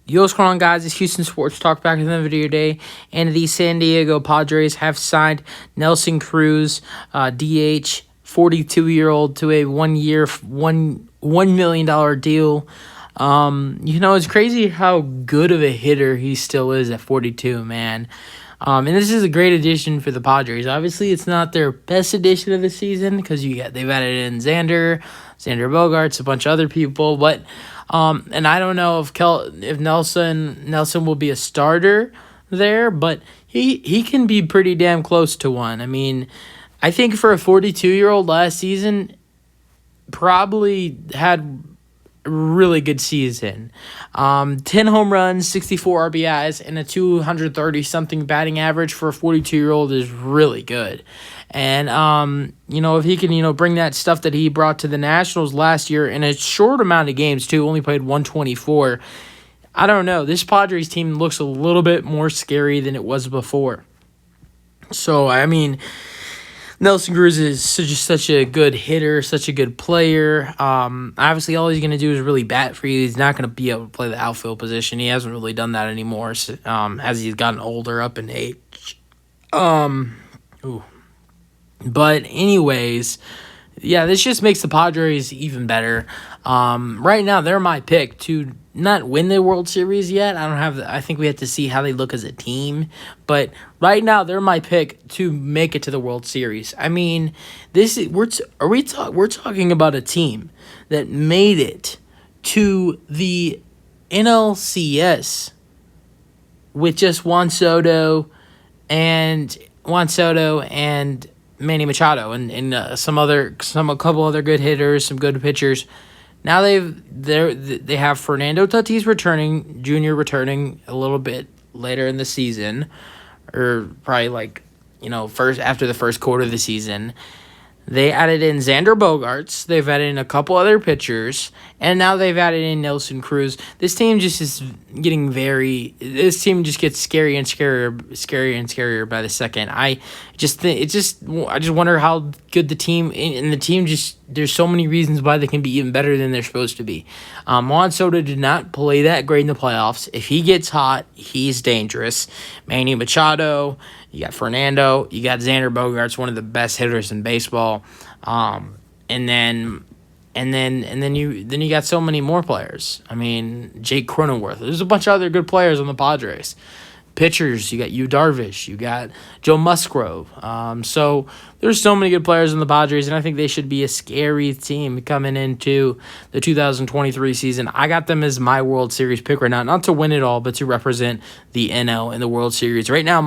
Yo, what's going on, guys? It's Houston Sports Talk back in the video today. And the San Diego Padres have signed Nelson Cruz, DH, 42-year-old, to a 1 year, $1 million deal. It's crazy how good of a hitter he still is at 42, man. And this is a great addition for the Padres. Obviously, it's not their best addition of the season because they've added in Xander Bogaerts, a bunch of other people, but and I don't know if Nelson will be a starter there, but he can be pretty damn close to one. I mean, I think for a 42-year-old last season, probably had a really good season. 10 home runs, 64 RBIs, and a 230-something batting average for a 42-year-old is really good. And, if he can, bring that stuff that he brought to the Nationals last year in a short amount of games, too, only played 124, I don't know. This Padres team looks a little bit more scary than it was before. So, I mean, Nelson Cruz is such a good hitter, such a good player. Obviously, all he's going to do is really bat for you. He's not going to be able to play the outfield position. He hasn't really done that anymore as he's gotten older, up in age. But anyways, yeah, this just makes the Padres even better. Right now, they're my pick to not win the World Series yet. I think we have to see how they look as a team. But right now, they're my pick to make it to the World Series. I mean, we're talking about a team that made it to the NLCS with just Juan Soto and Manny Machado and a couple other good hitters, some good pitchers. Now they have Fernando Tatis Jr. returning a little bit later in the season, or probably after the first quarter of the season. They added in Xander Bogaerts. They've added in a couple other pitchers, and now they've added in Nelson Cruz. This team just is getting This team just gets scarier and scarier by the second. I just wonder how good the team and the team just. There's so many reasons why they can be even better than they're supposed to be. Juan Soto did not play that great in the playoffs. If he gets hot, he's dangerous. Manny Machado, you got Fernando, you got Xander Bogaerts, one of the best hitters in baseball. And then you got so many more players. I mean, Jake Cronenworth. There's a bunch of other good players on the Padres. Pitchers, you got Yu Darvish, you got Joe Musgrove. So there's so many good players in the Padres, and I think they should be a scary team coming into the 2023 season. I got them as my World Series pick right now, not to win it all, but to represent the NL in the World Series. Right now,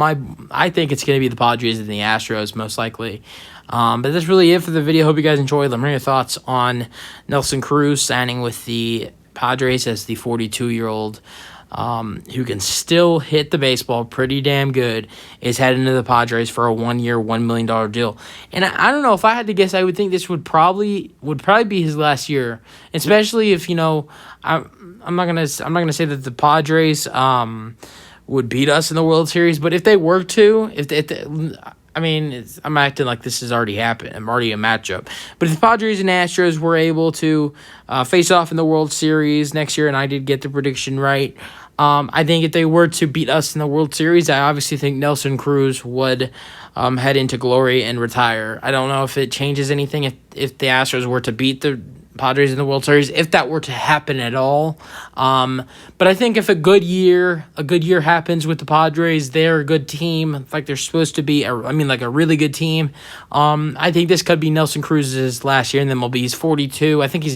I think it's going to be the Padres and the Astros, most likely. But that's really it for the video. Hope you guys enjoyed. Let me know your thoughts on Nelson Cruz signing with the Padres as the 42-year-old who can still hit the baseball pretty damn good, is heading to the Padres for a 1 year, $1 million deal. And I don't know, if I had to guess, I would think this would probably be his last year, especially if, I'm not gonna say that the Padres would beat us in the World Series, but if they were to, I'm acting like this has already happened. I'm already a matchup. But if the Padres and Astros were able to face off in the World Series next year, and I did get the prediction right, I think if they were to beat us in the World Series, I obviously think Nelson Cruz would head into glory and retire. I don't know if it changes anything if the Astros were to beat the Padres in the World Series, if that were to happen at all. But I think if a good year happens with the Padres, they're a good team, like they're supposed to be. Like a really good team. I think this could be Nelson Cruz's last year, and then he's 42. I think is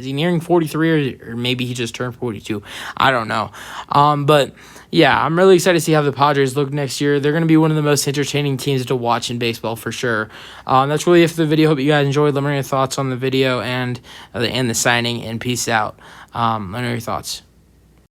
he nearing 43, or maybe he just turned 42? I don't know. But yeah, I'm really excited to see how the Padres look next year. They're going to be one of the most entertaining teams to watch in baseball for sure. That's really it for the video. Hope you guys enjoyed. Let me know your thoughts on the video and the signing, and peace out. Let me know your thoughts.